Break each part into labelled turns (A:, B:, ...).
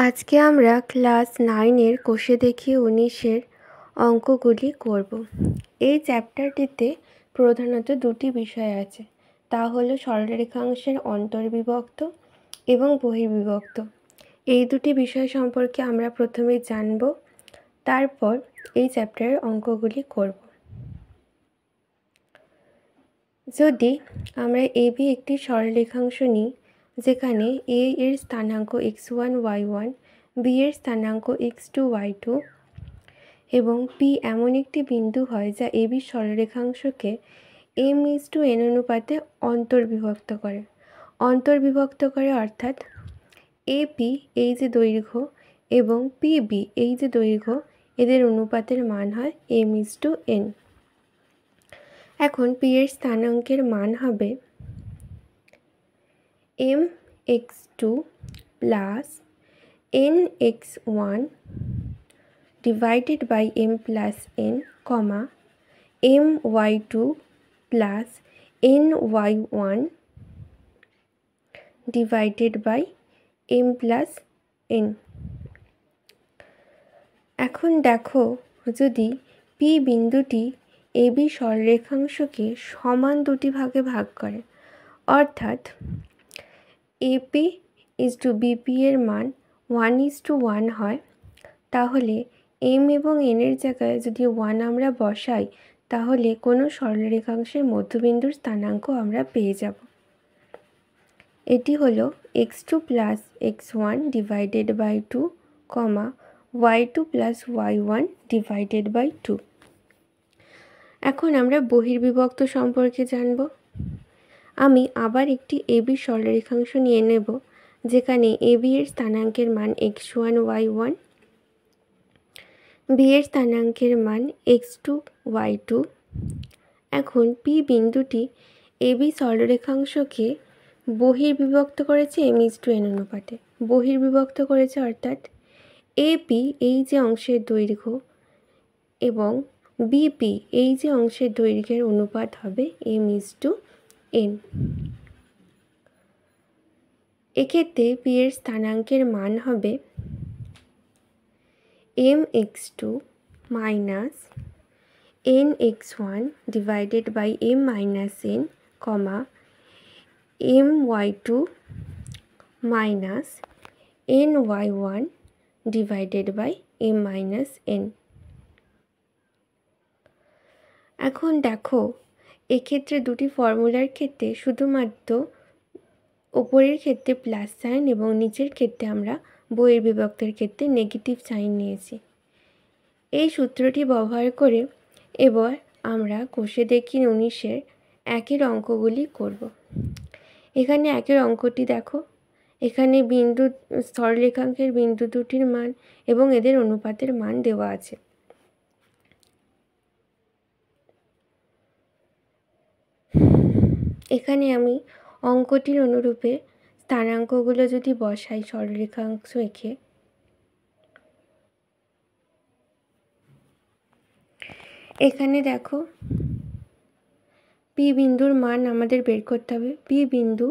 A: আজকে আমরা ক্লাস 9-এর কোষে দেখি 19-এর অঙ্কগুলি করব। এই চ্যাপ্টারটিতে প্রধানত দুটি বিষয় আছে, তা হলো সরলরেখাংশের অন্তর্বিভক্ত এবং বহির্বিভক্ত। এই দুটি বিষয় সম্পর্কে আমরা প্রথমে জানব, তারপর এই চ্যাপ্টারের অঙ্কগুলি করব। যদি আমরা AB একটি সরলরেখাংশ নিই, যেখানে A এর স্থানাঙ্ক x1 y1, B এর স্থানাঙ্ক x2 y2 এবং P এমন একটি বিন্দু হয় যা AB সরলরেখাংশকে m:n অনুপাতে অন্তর্বিভক্ত করে অর্থাৎ AP এই যে দৈর্ঘ্য এবং PB এই যে দৈর্ঘ্য, এদের অনুপাতের মান হয় m:n। এখন P এর স্থানাঙ্কের মান হবে mx2 plus nx1 divided by m plus n, my2 plus ny1 divided by m plus n। এখন দেখো, যদি P বিন্দুটি AB সরলরেখাংশকে সমান দুটি ভাগে ভাগ করে, অর্থাৎ AP / BP এর মান 1:1 হয়, তাহলে m এবং n এর জায়গায় যদি 1 আমরা বসাই, তাহলে কোনো সরলরেখাংশের মধ্যবিন্দুর স্থানাঙ্ক আমরা পেয়ে যাব। এটি হলো x2 plus x1 divided by 2, y2 plus y1 divided by 2। এখন আমরা বহির্বিভক্ত সম্পর্কে জানব। আমি আবার একটি AB সরলরেখাংশ নিয়ে নেব, যেখানে AB এর স্থানাঙ্কের মান x1 y1, B এর স্থানাঙ্কের মান x2 y2। এখন P বিন্দুটি AB সরলরেখাংশকে বহির্বিভক্ত করেছে m:n অনুপাতে। বহির্বিভক্ত করেছে অর্থাৎ AP এই যে অংশের দৈর্ঘ্য এবং BP এই যে অংশের দৈর্ঘ্যের অনুপাত হবে m:n। এক্ষেত্রে P এর স্থানাঙ্কের মান হবে mx2 minus nx1 divided by m minus n, my2 minus ny1 divided by m minus n। এখন দেখো, এক্ষেত্রে দুটি ফর্মুলার ক্ষেত্রে শুধুমাত্র ওপরের ক্ষেত্রে প্লাস সাইন এবং নিচের ক্ষেত্রে আমরা বহির্বিভক্তের ক্ষেত্রে নেগেটিভ সাইন নিয়েছি। এই সূত্রটি ব্যবহার করে এবার আমরা কোষে দেখি 19-এর একের অঙ্কগুলি করব। এখানে একের অঙ্কটি দেখো, এখানে সরলরেখাংশের বিন্দু দুটির মান এবং এদের অনুপাতের মান দেওয়া আছে। এখানে আমি অঙ্কটির অনুরূপে স্থানাঙ্কগুলো যদি বসাই সরলরেখাংশ এঁকে, এখানে দেখো P বিন্দুর মান আমাদের বের করতে হবে। P বিন্দু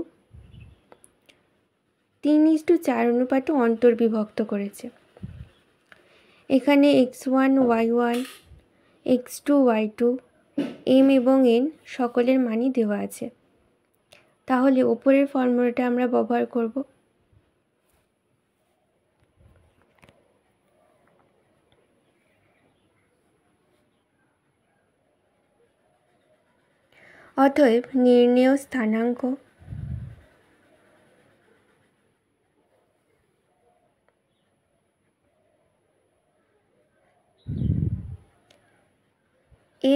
A: 3:4 অনুপাতে অন্তর্বিভক্ত করেছে। এখানে x1 y1, x2 y2, m এবং n সকলের মানই দেওয়া আছে। তাহলে ওপরের ফর্মুলাটা আমরা ব্যবহার করব। অতএব নির্ণেয় স্থানাঙ্ক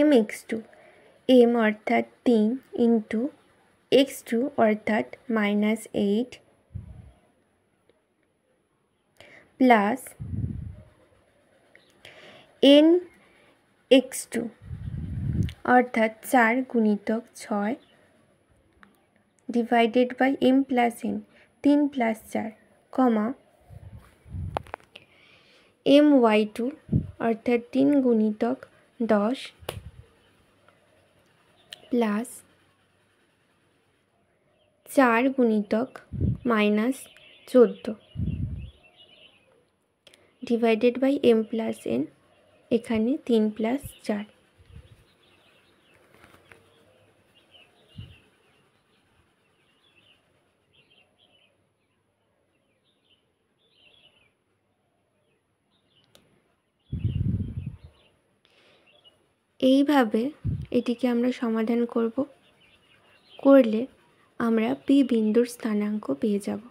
A: mx2, m অর্থাৎ 3 ইন্টু x2 অর্থাৎ -8 প্লাস nx2 অর্থাৎ 4 গুণিতক 6 divided by m plus n, 3 plus 4, my2 অর্থাৎ 3 গুণিতক 10 প্লাস 4 গুণিতক -14। Divided by m plus n, এখানে 3 প্লাস 4। এইভাবে এটিকে আমরা সমাধান করব, করলে আমরা পি বিন্দুর স্থানাঙ্ক পেয়ে যাব।